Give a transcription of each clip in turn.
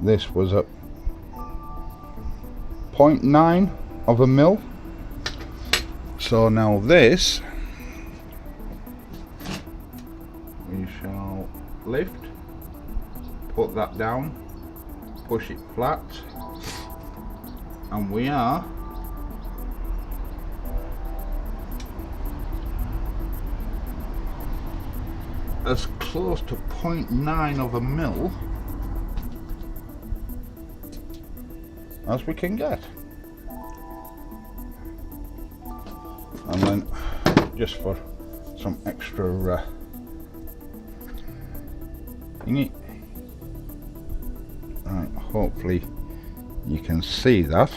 this was at 0.9 of a mil. So now this we shall lift, put that down, push it flat, and we are as close to 0.9 of a mil as we can get. And then just for some extra thingy, right, hopefully you can see that.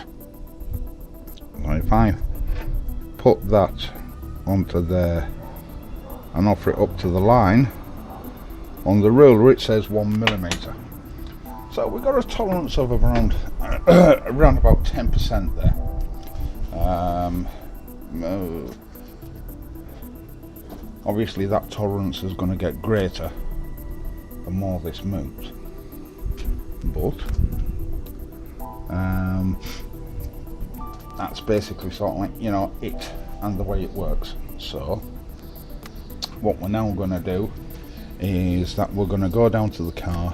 So if I put that onto there and offer it up to the line, on the ruler it says 1 millimeter. So we've got a tolerance of around around about 10% there. Obviously that tolerance is going to get greater the more this moves, but that's basically sort of like, you know, it and the way it works. So what we're now going to do is that we're going to go down to the car,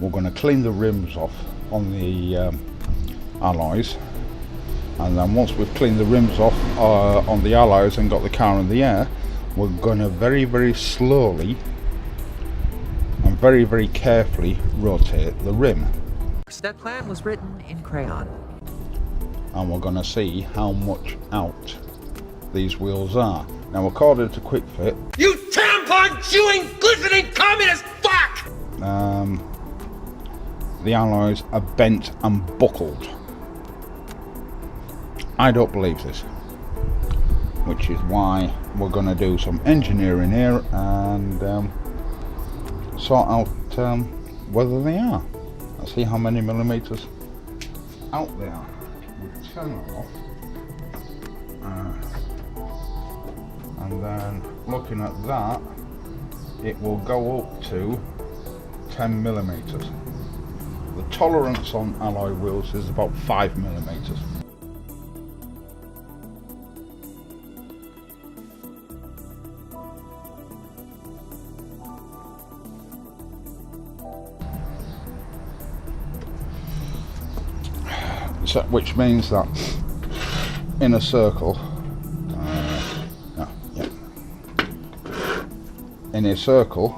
we're going to clean the rims off on the alloys, and then once we've cleaned the rims off on the alloys and got the car in the air, we're going to very, very slowly and very, very carefully rotate the rim. That plan was written in crayon. And we're going to see how much out these wheels are. Now, according to Kiwk Fit, you tampon chewing glistening communist fuck! The alloys are bent and buckled. I don't believe this, which is why we're going to do some engineering here and sort out whether they are. Let's see how many millimeters out they are. With 10 off, and then looking at that, it will go up to 10 millimeters. The tolerance on alloy wheels is about 5 millimeters. So, which means that in a circle, in a circle,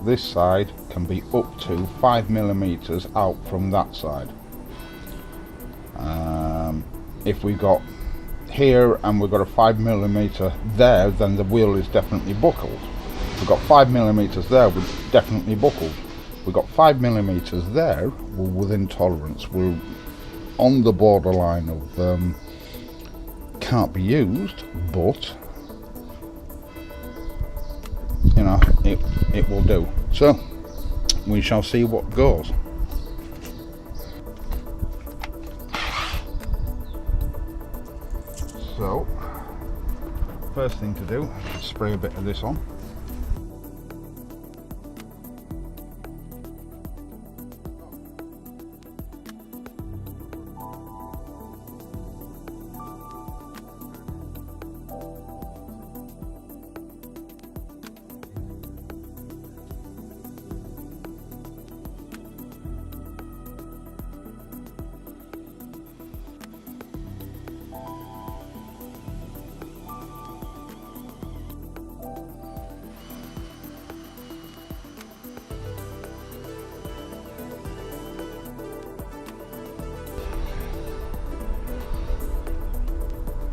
this side can be up to 5 millimeters out from that side. If we got here and we've got a 5 millimeter there, then the wheel is definitely buckled. If we've got 5 millimeters there, we're definitely buckled. We've got 5 millimeters there, we're within tolerance. We're on the borderline of can't be used, but you know, it will do. So we shall see what goes. So first thing to do is spray a bit of this on.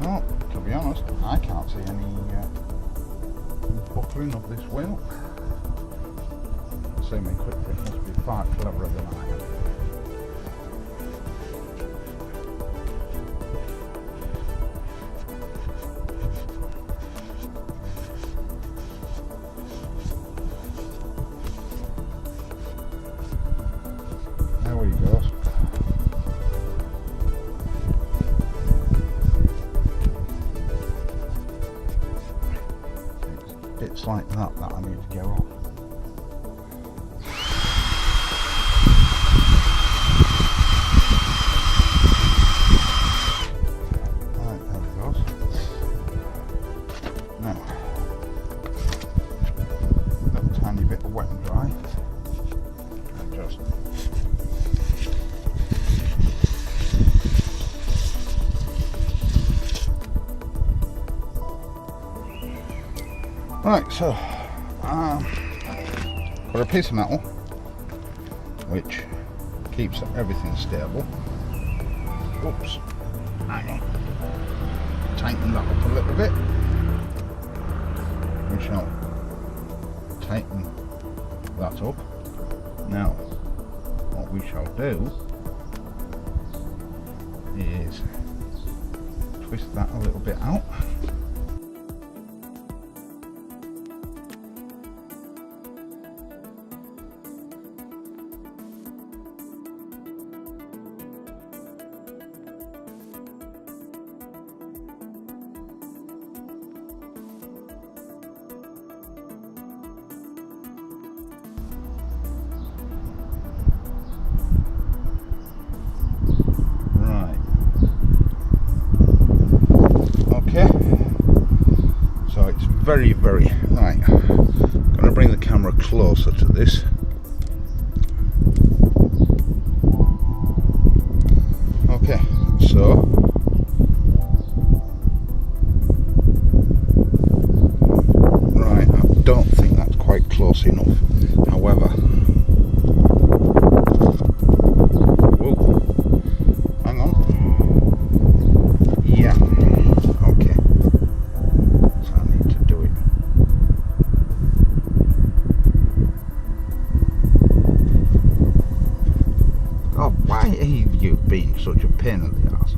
Well, to be honest, I can't see any buckling of this wheel. Assuming Kiwk Fit must be far cleverer than I am. There he goes. Bits like that I need to get off. wet and dry. And just right, so got a piece of metal which keeps everything stable. Oops, hang on. Tighten that up a little bit. We shall tighten that up. Now, what we shall do is twist that a little bit out. Very right. I'm going to bring the camera closer to this. Okay, so right, I don't think that's quite close enough. However, whoa, hang on. Yeah. Okay. You being such a pain in the arse.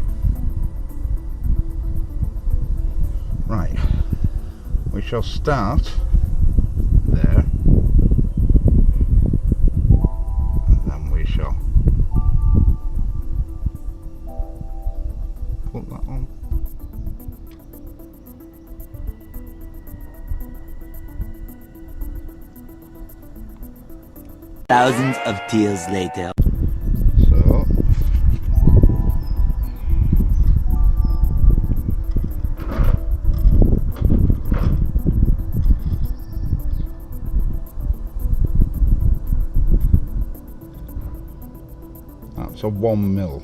Right, we shall start there, and then we shall put that on. Thousands of tears later. That's a 1 mil.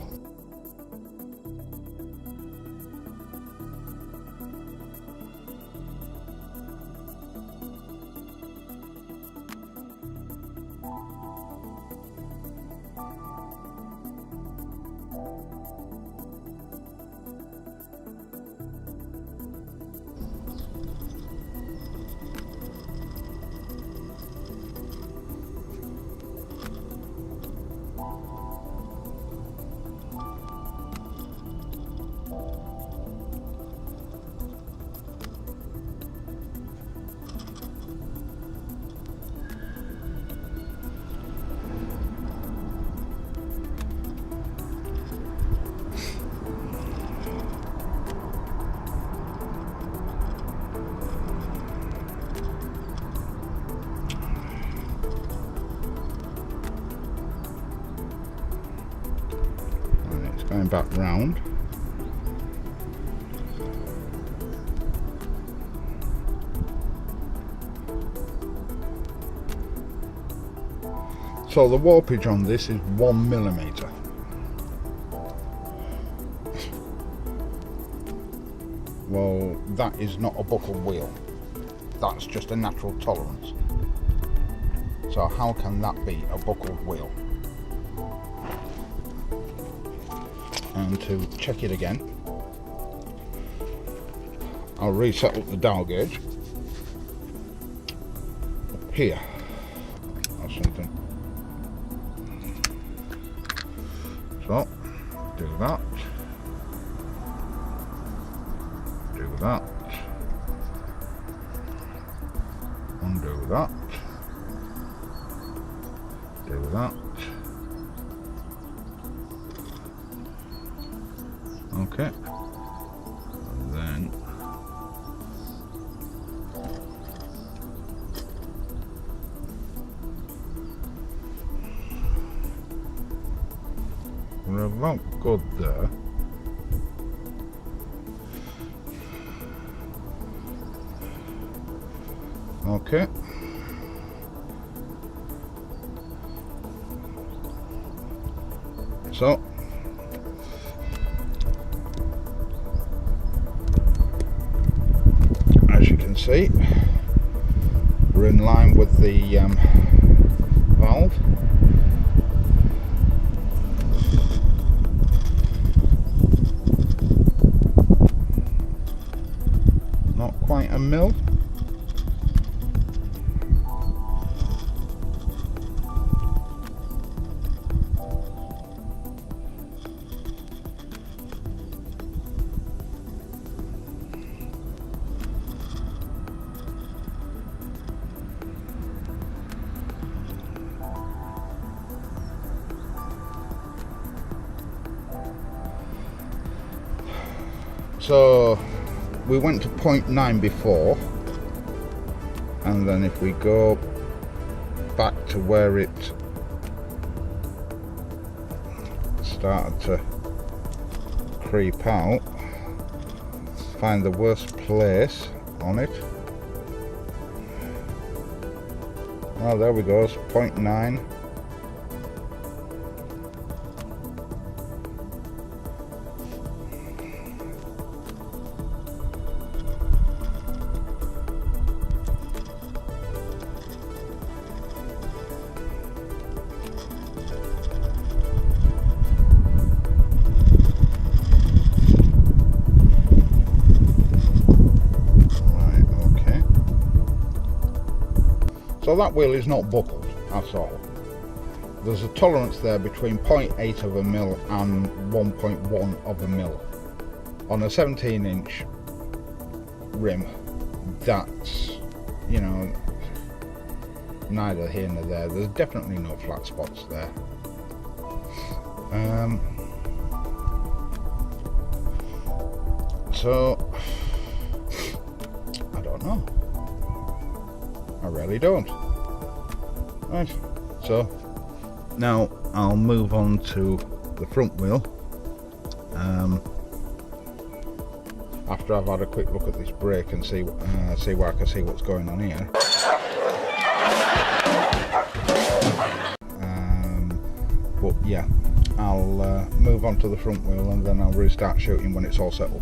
Going back round. So the warpage on this is 1 millimeter. Well, that is not a buckled wheel. That's just a natural tolerance. So how can that be a buckled wheel? And to check it again, I'll reset up the dial gauge up here or something. So do that, undo that, do that. Okay, and then we're about good there. Okay, So as you can see, we're in line with the valve. Not quite a mil. So we went to 0.9 before, and then if we go back to where it started to creep out, find the worst place on it. Oh, there we go, it's 0.9. So that wheel is not buckled at all. There's a tolerance there between 0.8 of a mil and 1.1 of a mil. On a 17-inch rim, that's, you know, neither here nor there. There's definitely no flat spots there. So, I don't know. I really don't. Right, so now I'll move on to the front wheel after I've had a quick look at this brake and see where I can see what's going on here. But yeah, I'll move on to the front wheel and then I'll restart shooting when it's all set up.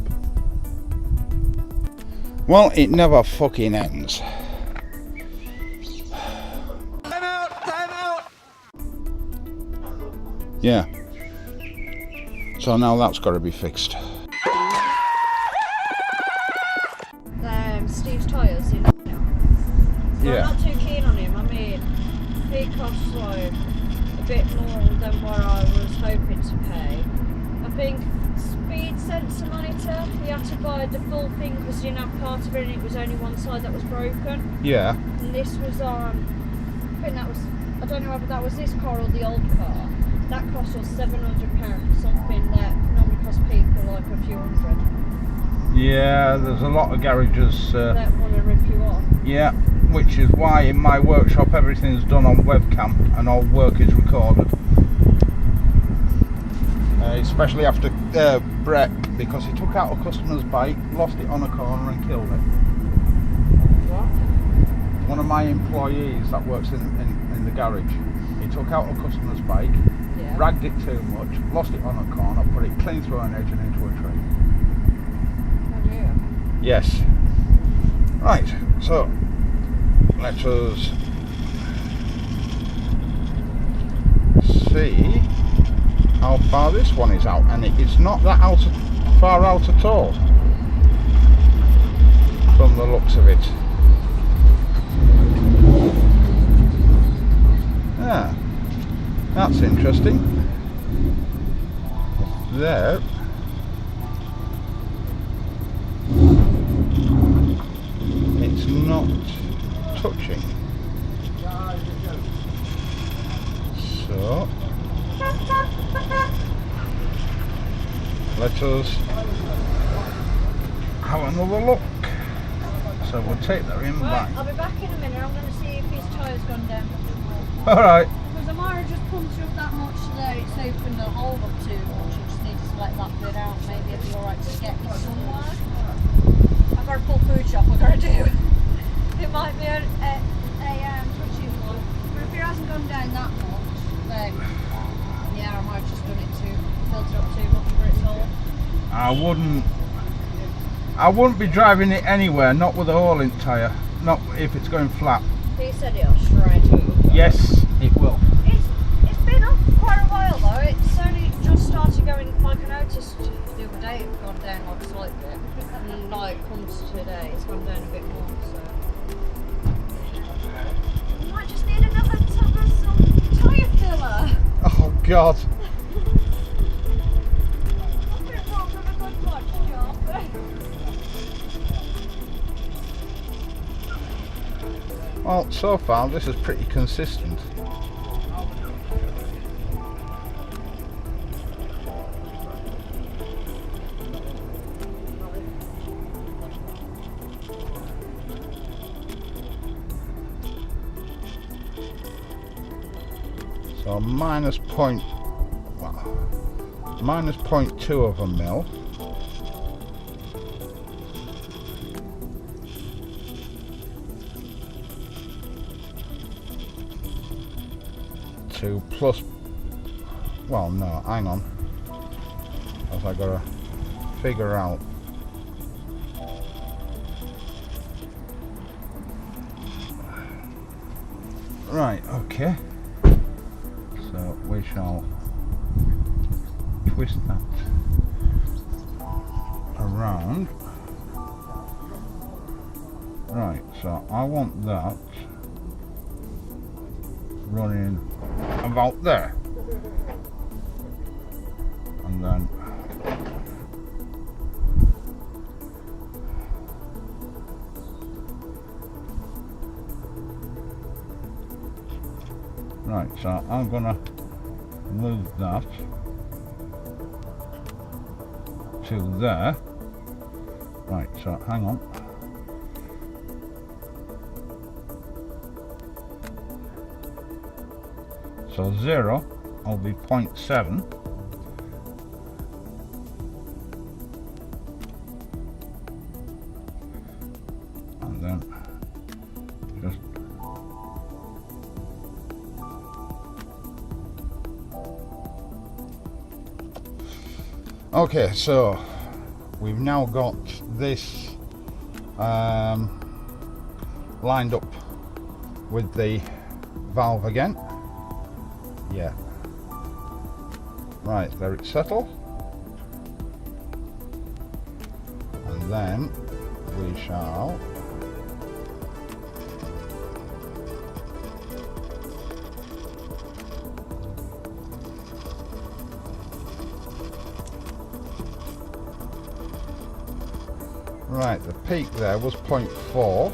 Well, it never fucking ends. Yeah, so now that's got to be fixed. Steve's tyres, you know. So Yeah. I'm not too keen on him. I mean, he costs like a bit more than what I was hoping to pay. I think speed sensor monitor, we had to buy the full thing because you know part of it and it was only one side that was broken. Yeah. And this was on, I think that was, I don't know whether that was this car or the old car. That cost us £700, something that normally costs people like a few hundred. Yeah, there's a lot of garages That want to rip you off. yeah, which is why in my workshop everything's done on webcam and all work is recorded. Especially after Brett, because he took out a customer's bike, lost it on a corner and killed it. What? One of my employees that works in the garage, he took out a customer's bike, Yeah. ragged it too much, lost it on a corner, put it clean through an edge and into a tree. Oh dear. Yes. Right, so let us see how far this one is out, and it's not that far out at all from the looks of it. Ah, that's interesting. There. It's not touching. So let us have another look. So we'll take the rim Right, back. I'll be back in a minute. I'm going to see if his tyre's gone down. Alright. Because I might have just pumped up that much that it's opened the hole up too much. I just need to let that bit out. Maybe it'll be alright to get me somewhere. I've got a full food shop I've got to do. It might be a touchy one. But if it hasn't gone down that much, then yeah, I might have just done it too I wouldn't be driving it anywhere, not with a hole in tyre, not if it's going flat. He said it'll shred. Yes, it will. It's been up quite a while though. It's only just started going, like I noticed the other day it's gone down like a slight bit. And like comes today, it's gone down a bit more, so. You might just need another tyre filler. Oh God. Well, so far this is pretty consistent. So minus 0.2 of a mil. To plus, well no, hang on, as I gotta figure out. Right, okay, so we shall twist that around. Right, so I want that running about there, and then right, so I'm gonna move that to there. Right, so hang on. So 0 will be 0.7. And then just okay, so we've now got this lined up with the valve again. Yeah. Right, there it's settled. And then we shall right, the peak there was 0.4.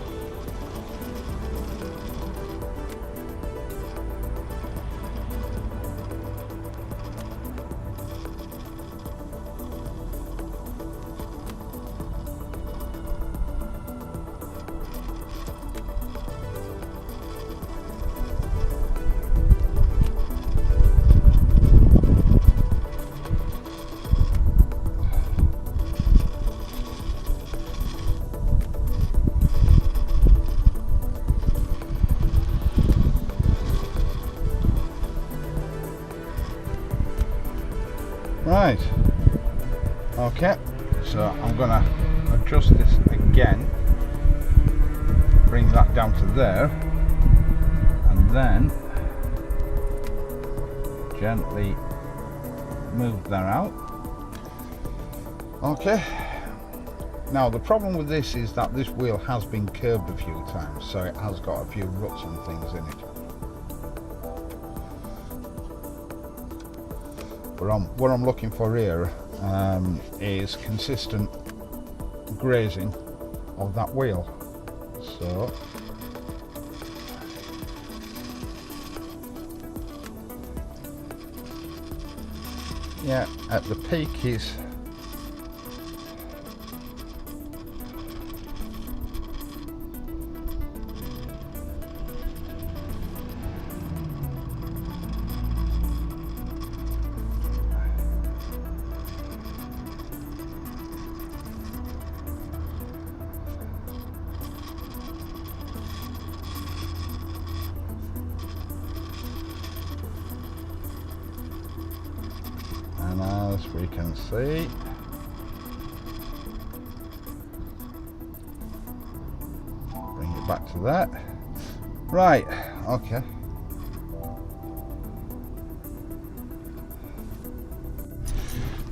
Right, okay, so I'm gonna adjust this again, bring that down to there, and then gently move that out. Okay, now the problem with this is that this wheel has been curbed a few times, so it has got a few ruts and things in it. What I'm looking for here is consistent grazing of that wheel. So yeah, at the peak is and as we can see, back to that. Right, okay.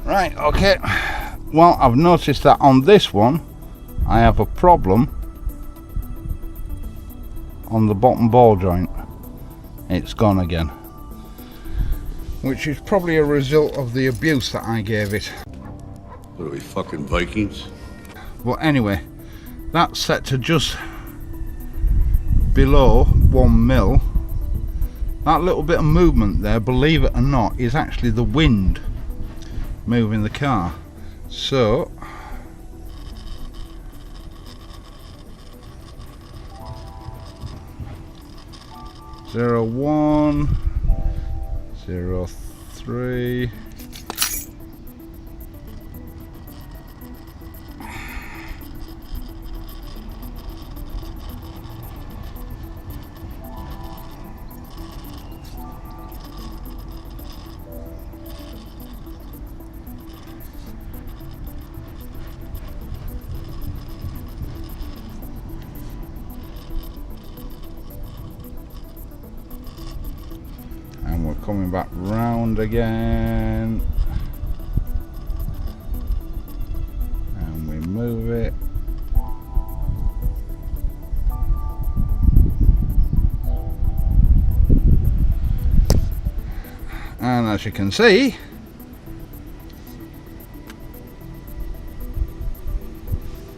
Right, okay. Well, I've noticed that on this one I have a problem on the bottom ball joint. It's gone again, which is probably a result of the abuse that I gave it. What are we, fucking Vikings? But anyway, that's set to just below 1 mil. That little bit of movement there, believe it or not, is actually the wind moving the car. So zero 1, 0 3. And we're coming back round again, and we move it. And as you can see,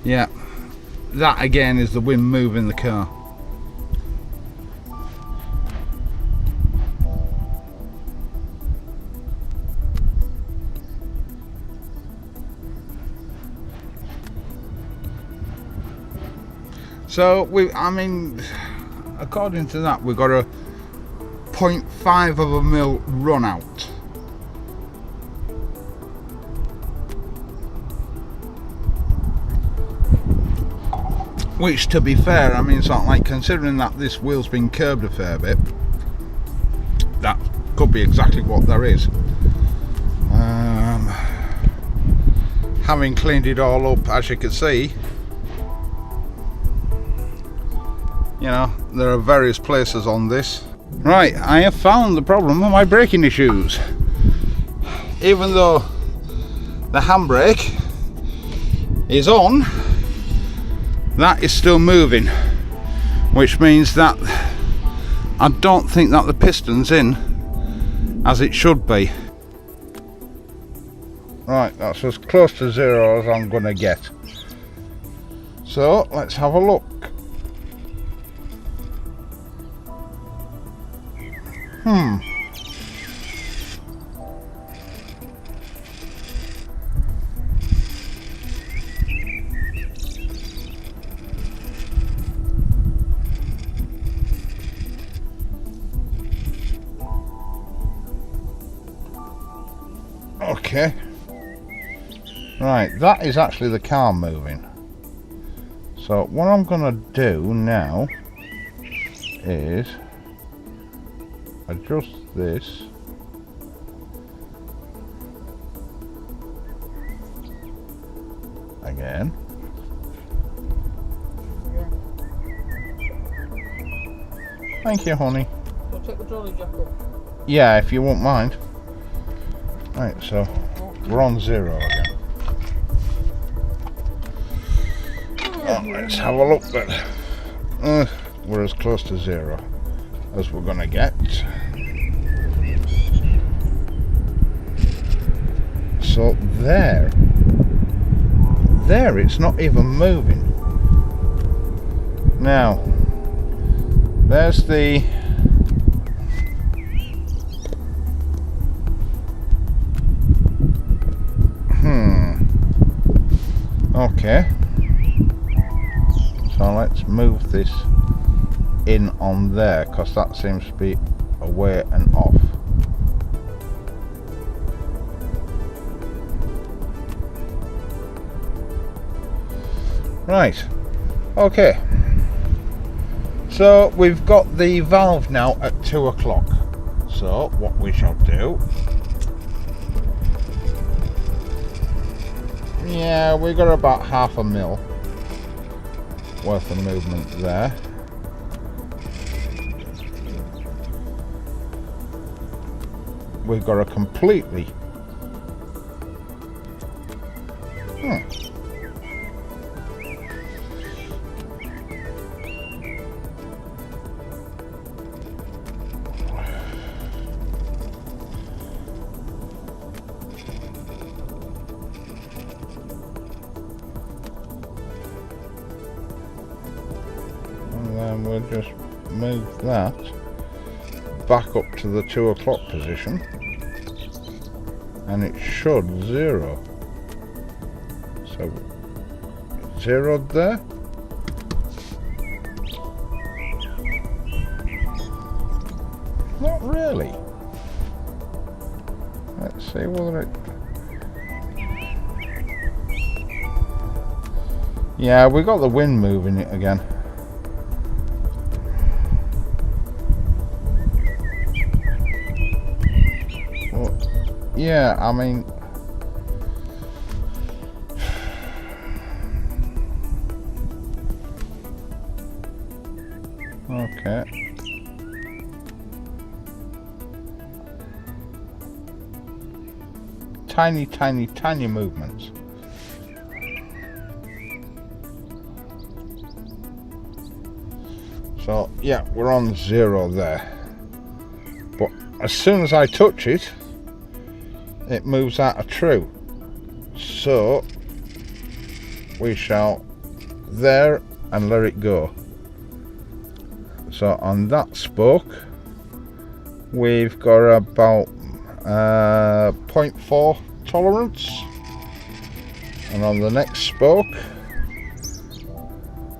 yeah, that again is the wind moving the car. So I mean, according to that, we've got a 0.5 of a mil run out. Which, to be fair, I mean, it's not like, considering that this wheel's been curbed a fair bit, that could be exactly what there is. Having cleaned it all up, as you can see, you know, there are various places on this. Right, I have found the problem of my braking issues. Even though the handbrake is on, that is still moving, which means that I don't think that the piston's in as it should be. Right, that's as close to zero as I'm gonna get. So let's have a look. Okay. Right, that is actually the car moving. So what I'm gonna do now is adjust this again. Thank you, honey. I'll take the trolley jack up. Yeah, if you won't mind. Right, so we're on zero again. Oh, let's have a look then. We're as close to zero as we're gonna get. So there it's not even moving. Now there's the okay, so let's move this in on there, because that seems to be away and off. Right, okay, so we've got the valve now at 2 o'clock. So what we shall do, yeah, we got about half a mil. worth of movement there. We've got a completely and then we'll just move that back up to the 2 o'clock position, and it should zero. So zeroed there. Not really. Let's see whether it... Yeah, we got the wind moving it again. Well, yeah, I mean... Okay. Tiny, tiny, tiny movements. So, yeah, we're on 0 there. But as soon as I touch it, it moves out of true. So, we shall there and let it go. So on that spoke, we've got about 0.4 tolerance, and on the next spoke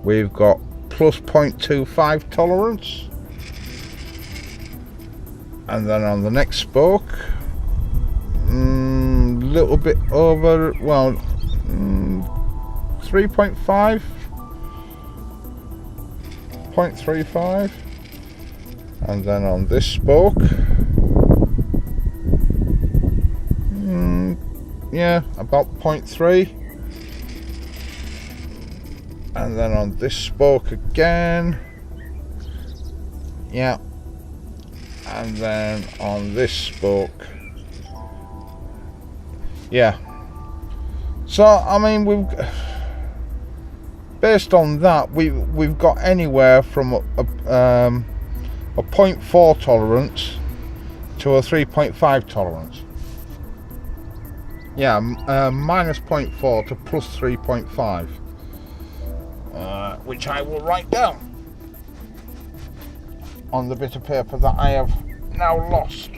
we've got plus 0.25 tolerance, and then on the next spoke little bit over, well, 3.5, 0.35, and then on this spoke, yeah, about 0.3, and then on this spoke again, yeah, and then on this spoke, yeah. So I mean, we've based on that, we've got anywhere from a 0.4 tolerance to a 3.5 tolerance. Yeah, minus 0.4 to plus 3.5, which I will write down on the bit of paper that I have now lost.